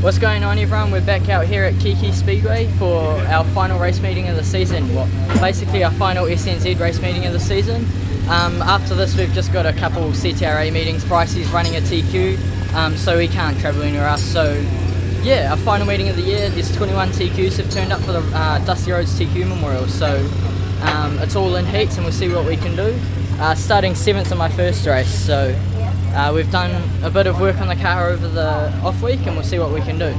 What's going on, everyone? We're back out here at Kihikihi Speedway for our final race meeting of the season. Well, basically our final SNZ race meeting of the season. After this we've just got a couple CTRA meetings. Brycey's running a TQ, so he can't travel anywhere else. So yeah, our final meeting of the year. There's 21 TQs have turned up for the Dusty Roads TQ Memorial. So it's all in heats and we'll see what we can do. Starting 7th in my first race, so we've done a bit of work on the car over the off week and we'll see what we can do.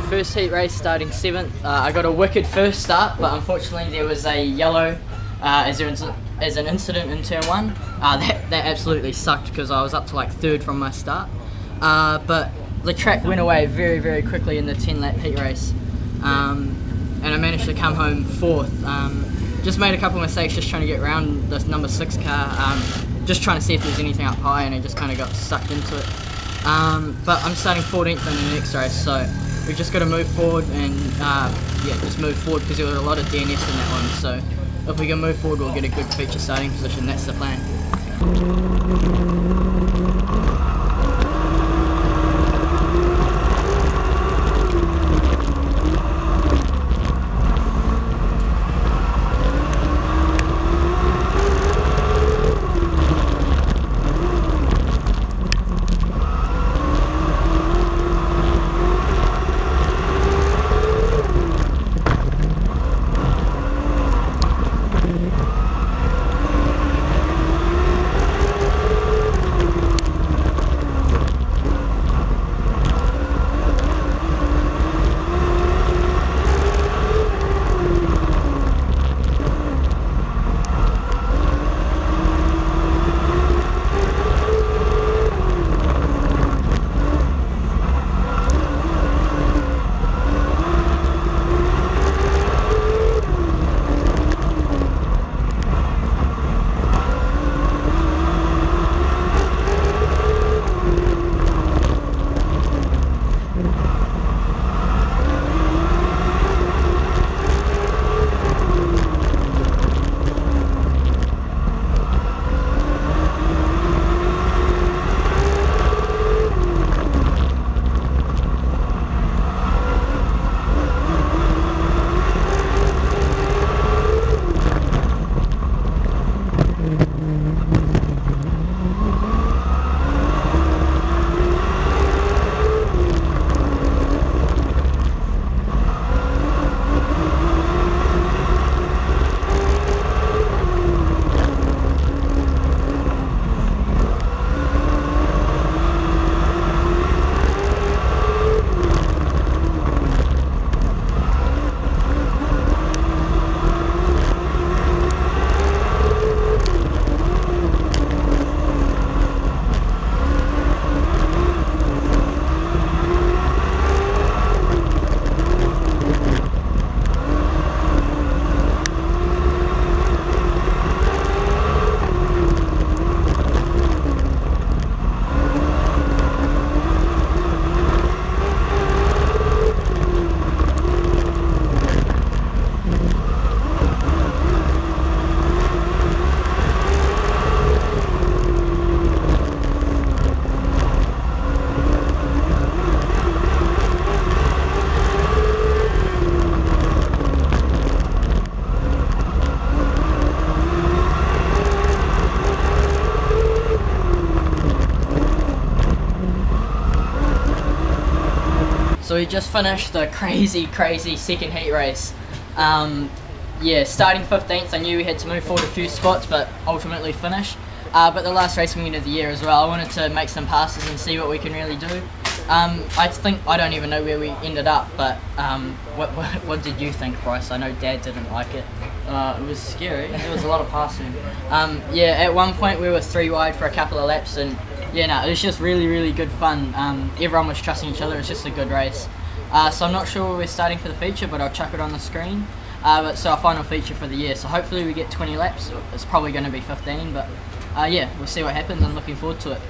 First heat race starting 7th. I got a wicked first start, but unfortunately there was a yellow as an incident in turn 1. That absolutely sucked because I was up to like 3rd from my start. But the track went away very, very quickly in the 10-lap heat race, and I managed to come home 4th. Just made a couple of mistakes just trying to get around this number 6 car, just trying to see if there's anything up high, and I just kind of got sucked into it. But I'm starting 14th in the next race, so we've just got to move forward and yeah, just move forward because there was a lot of DNS in that one. So if we can move forward, we'll get a good feature starting position. That's the plan. we just finished the crazy second heat race. Yeah, starting 15th, I knew we had to move forward a few spots, but ultimately finish. But the last race meeting of the year as well, I wanted to make some passes and see what we can really do. I don't even know where we ended up, but what did you think, Bryce? I know Dad didn't like it. It was scary. There was a lot of passing. Yeah, at one point we were 3 wide for a couple of laps, and yeah, no, it was just really good fun. Everyone was trusting each other. It was just a good race. So I'm not sure where we're starting for the feature, but I'll chuck it on the screen. So our final feature for the year. So hopefully we get 20 laps. It's probably going to be 15, but yeah, we'll see what happens. I'm looking forward to it.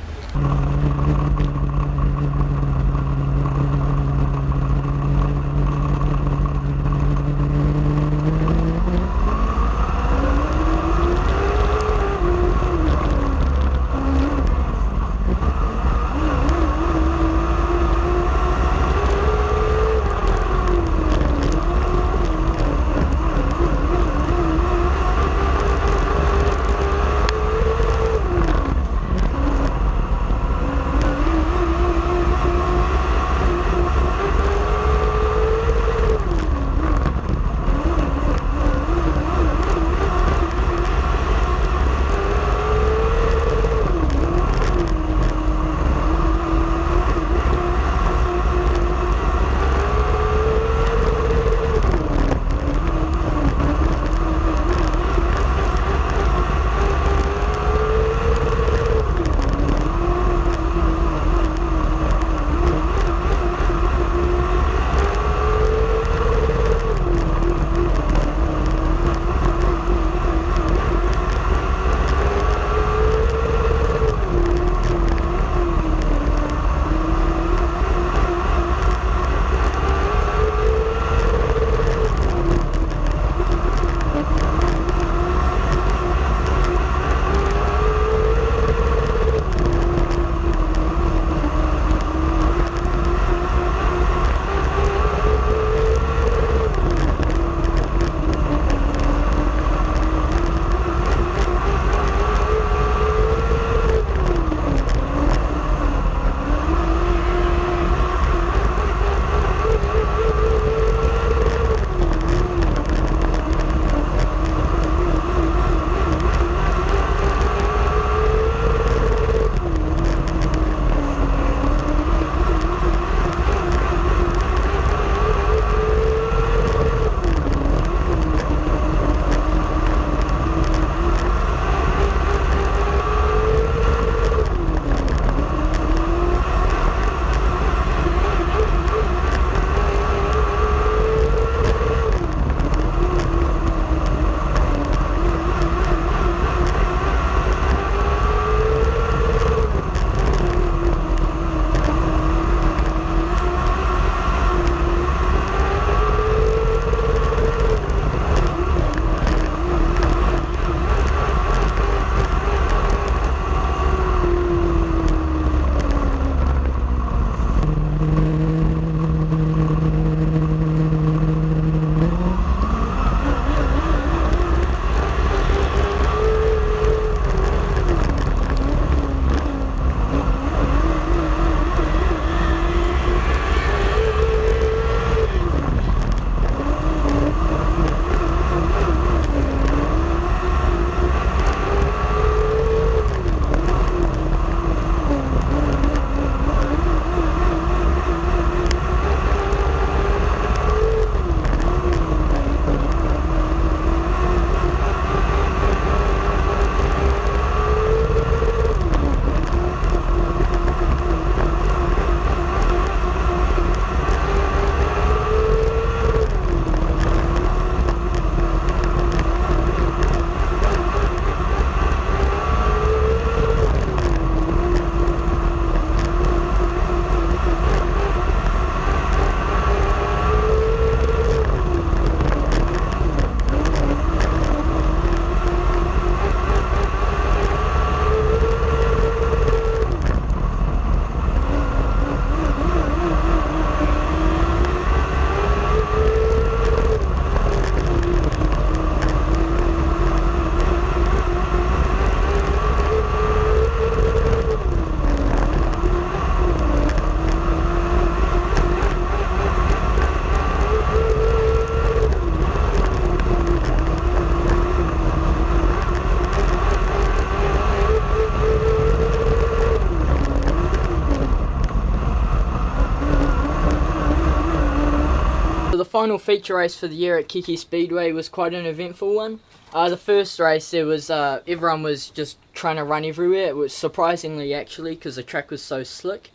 final feature race for the year at Kihikihi Speedway was quite an eventful one. The first race, there was everyone was just trying to run everywhere. It was surprisingly, actually, because the track was so slick.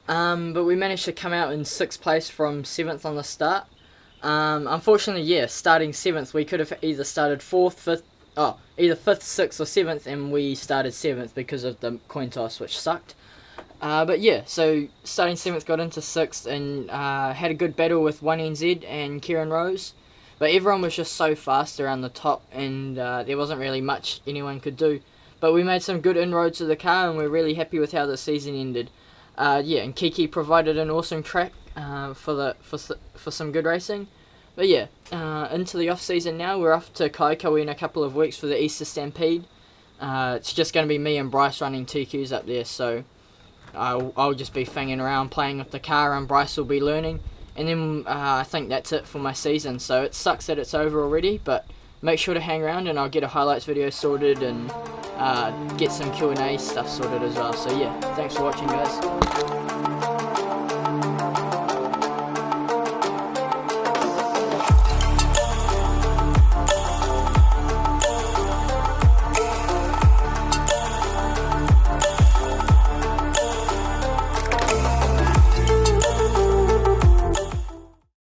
But we managed to come out in 6th place from 7th on the start. Unfortunately, yeah, starting 7th, we could have either started 4th, 5th, either 5th, 6th or 7th, and we started 7th because of the coin toss, which sucked. But yeah, so starting 7th, got into 6th, and had a good battle with 1NZ and Kieran Rose. But everyone was just so fast around the top, and there wasn't really much anyone could do. But we made some good inroads to the car, and we're really happy with how the season ended. Yeah, and Kiki provided an awesome track for some good racing. But yeah, into the off season now. We're off to Kihikihi in a couple of weeks for the Easter Stampede. It's just going to be me and Bryce running TQs up there, so I'll just be fanging around playing with the car, and Bryce will be learning. And then I think that's it for my season. So it sucks that it's over already, but make sure to hang around and I'll get a highlights video sorted and get some Q&A stuff sorted as well. So yeah, thanks for watching, guys.